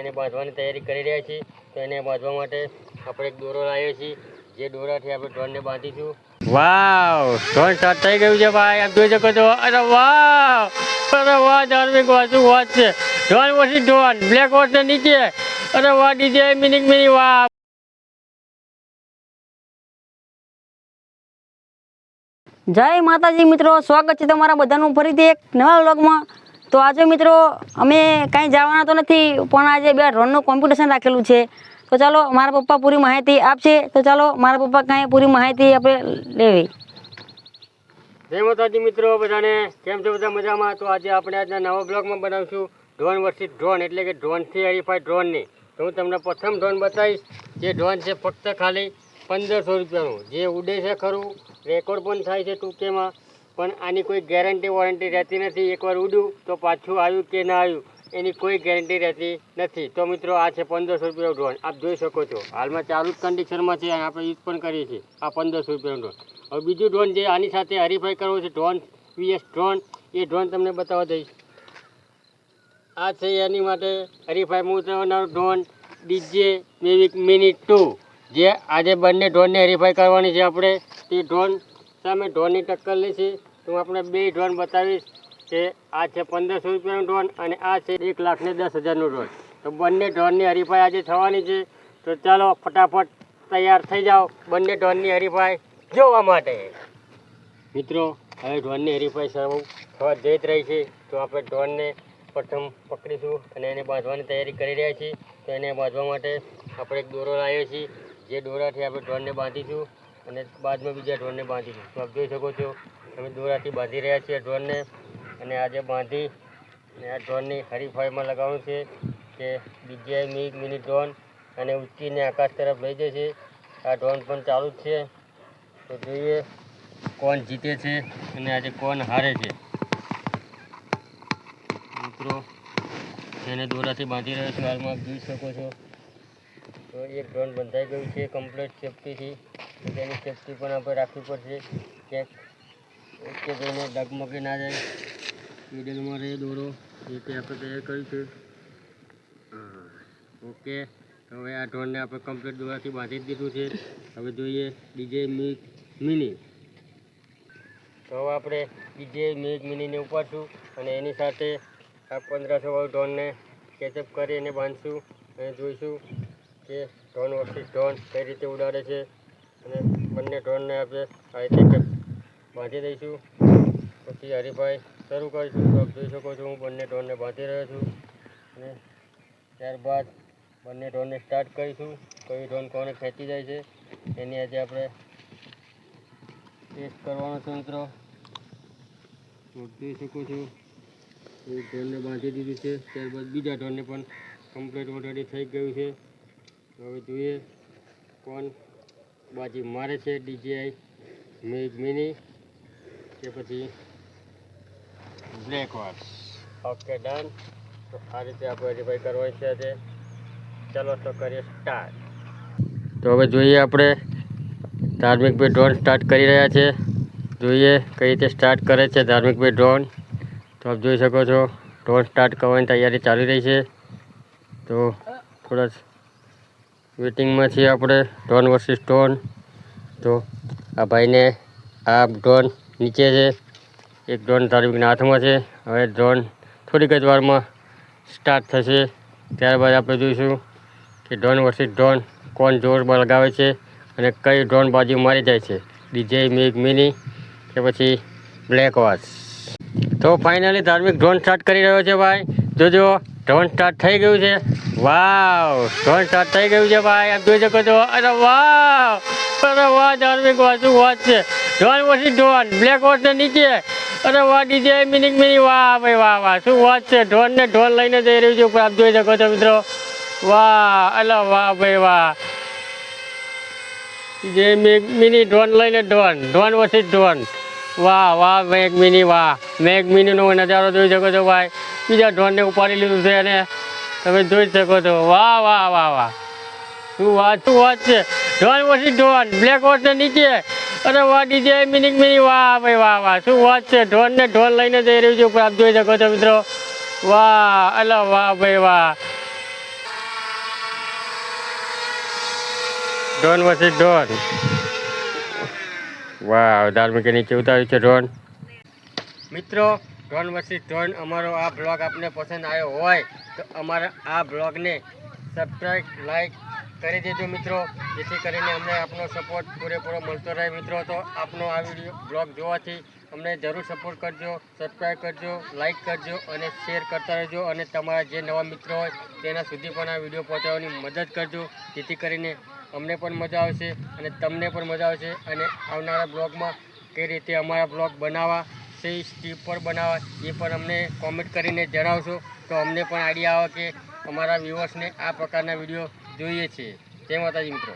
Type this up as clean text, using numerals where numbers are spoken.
એને બાંધવાની તૈયારી કરી રહ્યા છીએ. તો એને બાંધવા માટે આપણે એક દોરો લાવ્યો છીએ, જે દોરાથી આપણે ડ્રોનને બાંધીશું. વાવ, ડ્રોન સ્ટાર્ટ થઈ ગયું છે ભાઈ, આપ જોઈ શકો છો. અરે વાવ, અરે વાહ, ધાર્મિક વાત શું વાત છે. ડ્રોન પછી ડ્રોન, બ્લેક હોર્સને નીચે. અરે વાહ, ડીજે મિની વાહ. જય માતાજી મિત્રો, સ્વાગત છે તમારા બધાનું ફરીથી એક નવા વ્લોગમાં. તો આજે મિત્રો અમે કાંઈ જવાના તો નથી, પણ આજે બે ડ્રોનનું કોમ્પિટિશન રાખેલું છે. તો ચાલો મારા પપ્પા પૂરી માહિતી આપશે. તો ચાલો મારા પપ્પા કાંઈ પૂરી માહિતી આપણે લેવી. જય માતાજી મિત્રો બધાને, કેમ છો બધા મજામાં? તો આજે આપણે આજના નવા બ્લોગમાં બનાવીશું ડ્રોન વર્સિસ ડ્રોન, એટલે કે ડ્રોનથી હરીફાઈ ડ્રોનની. તો હું તમને પ્રથમ ડ્રોન બતાવીશ. જે ડ્રોન છે ફક્ત ખાલી 1500 રૂપિયાનું, જે ઉડે છે ખરું, રેકોર્ડ પણ થાય છે ટૂંકેમાં, પણ આની કોઈ ગેરંટી વોરંટી રહેતી નથી. એકવાર ઉડ્યું તો પાછું આવ્યું કે ના આવ્યું એની કોઈ ગેરંટી રહેતી નથી. તો મિત્રો આ છે 1500 રૂપિયાનું ડ્રોન, આપ જોઈ શકો છો. હાલમાં ચાલુ જ કન્ડિશનમાં છે અને આપણે યુઝ પણ કરીએ છીએ આ 1500 રૂપિયાનું ડ્રોન. હવે બીજું ડ્રોન જે આની સાથે હરીફાઈ કરવો છે, ડ્રોન વીએસ ડ્રોન, એ ડ્રોન તમને બતાવવા દઈશ. આ છે એની માટે હરીફાઈ મૂકવાનો ડ્રોન ડીજે મેવિક મિની 2, જે આજે બંને ડ્રોનને હરીફાઈ કરવાની છે આપણે. તે ડ્રોન સામે ડ્રોનની ટક્કર લેશે. તો હું આપણે બે ડ્રોન બતાવીશ કે આ છે 1500 રૂપિયાનું ડ્રોન અને આ છે 1,10,000નું ડ્રોન. તો બંને ડ્રોનની હરીફાઈ આજે થવાની છે. તો ચાલો ફટાફટ તૈયાર થઈ જાઓ બંને ડ્રોનની હરીફાઈ જોવા માટે. મિત્રો હવે ડ્રોનની હરીફાઈ થવા જઈ જ રહી છે. તો આપણે ડ્રોનને પ્રથમ પકડીશું અને એને બાંધવાની તૈયારી કરી રહ્યા છીએ. તો એને બાંધવા માટે આપણે એક દોરો લાવ્યો છીએ, જે દોરાથી આપણે ડ્રોનને બાંધીશું અને બાદમાં બીજા ડ્રોનને બાંધીશું. તો આપ જોઈ શકો છો અમે દોરાથી બાંધી રહ્યા છીએ ડ્રોનને, અને આજે બાંધી અને આ ડ્રોનની હરીફાઈમાં લગાવવાનું છે કે ડીજે મિની ડ્રોન અને ઉચકીને આકાશ તરફ લઈ જશે. આ ડ્રોન પણ ચાલુ જ છે. તો જોઈએ કોણ જીતે છે અને આજે કોણ હારે છે. મિત્રો એને દોરાથી બાંધી રહ્યો છું, હાલમાં આપ જોઈ શકો છો. તો એક ડ્રોન બંધાઈ ગયું છે કમ્પ્લીટ સેફટીથી. તો તેની સેફટી પણ આપણે રાખવી પડશે, ક્યાંક ઓકે જોઈને ડગમગી ના જાય, મિડલમાં રહે દોરો, એ રીતે આપણે તૈયાર કર્યું છે. ઓકે, તો હવે આ ડ્રોનને આપણે કમ્પ્લીટ દોરાથી બાંધી જ દીધું છે. હવે જોઈએ ડીજે મિની. તો હવે આપણે ડીજે મિનીને ઉપાડશું અને એની સાથે આ 1500 ડ્રોનને કેચઅપ કરી અને બાંધશું અને જોઈશું કે ડ્રોન વર્સિસ ડ્રોન કઈ રીતે ઉડાડે છે. અને બંને ડ્રોનને આપણે આ રીતે બાંધી દઈશું, પછી હરીફાઈ શરૂ કરીશું. તો આપ જોઈ શકો છો હું બંને ડ્રોનને બાંધી રહ્યો છું અને ત્યારબાદ બંને ડ્રોનને સ્ટાર્ટ કરીશું. કઈ ડ્રોન કોને ખેંચી જાય છે એની આજે આપણે ટેસ્ટ કરવાનો છે મિત્રો. જોઈ શકો છો એક ડ્રોનને બાંધી દીધું છે, ત્યારબાદ બીજા ડ્રોનને પણ કમ્પ્લીટ ઓલરેડી થઈ ગયું છે. હવે જોઈએ કોણ બાજી મારે છે, ડીજે મિની કે પછી બ્લેક હોર્સ. Okay done. તો આ રીતે આપણે હરીફાઈ કરવાની છે આજે. ચાલો તો કરીએ સ્ટાર્ટ. તો હવે જોઈએ આપણે ધાર્મિકભાઈ ડ્રોન સ્ટાર્ટ કરી રહ્યા છે. જોઈએ કઈ રીતે સ્ટાર્ટ કરે છે ધાર્મિકભાઈ ડ્રોન. તો આપ જોઈ શકો છો ડ્રોન સ્ટાર્ટ કરવાની તૈયારી ચાલી રહી છે. તો થોડા વેટિંગમાં છીએ આપણે ડ્રોન વર્સિસ ડ્રોન. તો આ ભાઈને આ ડ્રોન નીચે છે, એક ડ્રોન ધાર્મિકના હાથમાં છે. હવે ડ્રોન થોડીક જ વારમાં સ્ટાર્ટ થશે, ત્યારબાદ આપણે જોઈશું કે ડ્રોન વર્સિસ ડ્રોન કોણ જોર લગાવે છે અને કઈ ડ્રોન બાજુ મારી જાય છે, ડીજે મિની કે પછી બ્લેક હોર્સ. તો ફાઇનલી ધાર્મિક ડ્રોન સ્ટાર્ટ કરી રહ્યો છે ભાઈ. જોજો ડ્રોન સ્ટાર્ટ થઈ ગયું છે. વાવ, ડ્રોન સ્ટાર્ટ થઈ ગયું છે ભાઈ, આપ જોઈ શકો છો. અરે વાવ, અરે વાહ, ધાર્મિક વાત શું વાત છે. ડ્રોન પછી ડ્રોન, બ્લેક હોર્સને નીચે. અરે વાહ, ડીજે મિની વાહ ભાઈ, વાહ વાહ શું વાત છે. ડ્રોનને ડ્રોન લઈને જઈ રહ્યું છે ઉપર, આપ જોઈ શકો છો મિત્રો. વાહ, અલા વાહ ભાઈ વાહ. જે મિની ડ્રોન લઈને ડ્રોન પછી ડ્રોન. વાહ વાહ મેઘ મિની, વાહ મેઘ મિનીનો નજારો જોઈ શકો છો ભાઈ. બીજા ડ્રોનને ઉપાડી લીધું છે અને તમે જોઈ શકો છો. વાહ વાહ વાહ વાહ શું વાત છે. ડ્રોન પછી ડ્રોન, બ્લેક હોર્સને નીચે. અરે વાહ, ડીજે મિની વાહ ભાઈ, વાહ વાહ શું વાત છે. ડ્રોનને ડ્રોન લઈને જઈ રહ્યું છે ઉપર, આપ જોઈ શકો છો મિત્રો. વાહ, અલા વાહ ભાઈ વાહ. Drone versus drone. વાવ, ધાર્મિકે નીચે ઉતાર્યું છે ડ્રોન. મિત્રો, ડ્રોન વર્સિસ ડ્રોન અમારો આ બ્લોગ આપને પસંદ આવ્યો હોય તો અમારા આ બ્લોગને સબસ્ક્રાઈબ, લાઈક કરી દેજો મિત્રો, જેથી કરીને અમને આપનો સપોર્ટ પૂરેપૂરો મળતો રહે મિત્રો. તો આપનો આ વિડીયો બ્લોગ જોવાથી અમને જરૂર સપોર્ટ કરજો, સબસ્ક્રાઈબ કરજો, લાઈક કરજો અને શેર કરતા રહેજો. અને તમારા જે નવા મિત્રો હોય તેના સુધી પણ આ વિડીયો પહોંચાડવાની મદદ કરજો, જેથી કરીને અમને પણ મજા આવશે અને તમને પણ મજા આવશે. અને આવનારા બ્લોગમાં કઈ રીતે અમારા બ્લોગ બનાવવા, કઈ સ્ટીપ પર બનાવવા એ પણ અમને કોમેન્ટ કરીને જણાવશો, તો અમને પણ આઈડિયા આવે કે અમારા વ્યુઅર્સને આ પ્રકારના વિડીયો જોઈએ છે. જય માતાજી મિત્રો.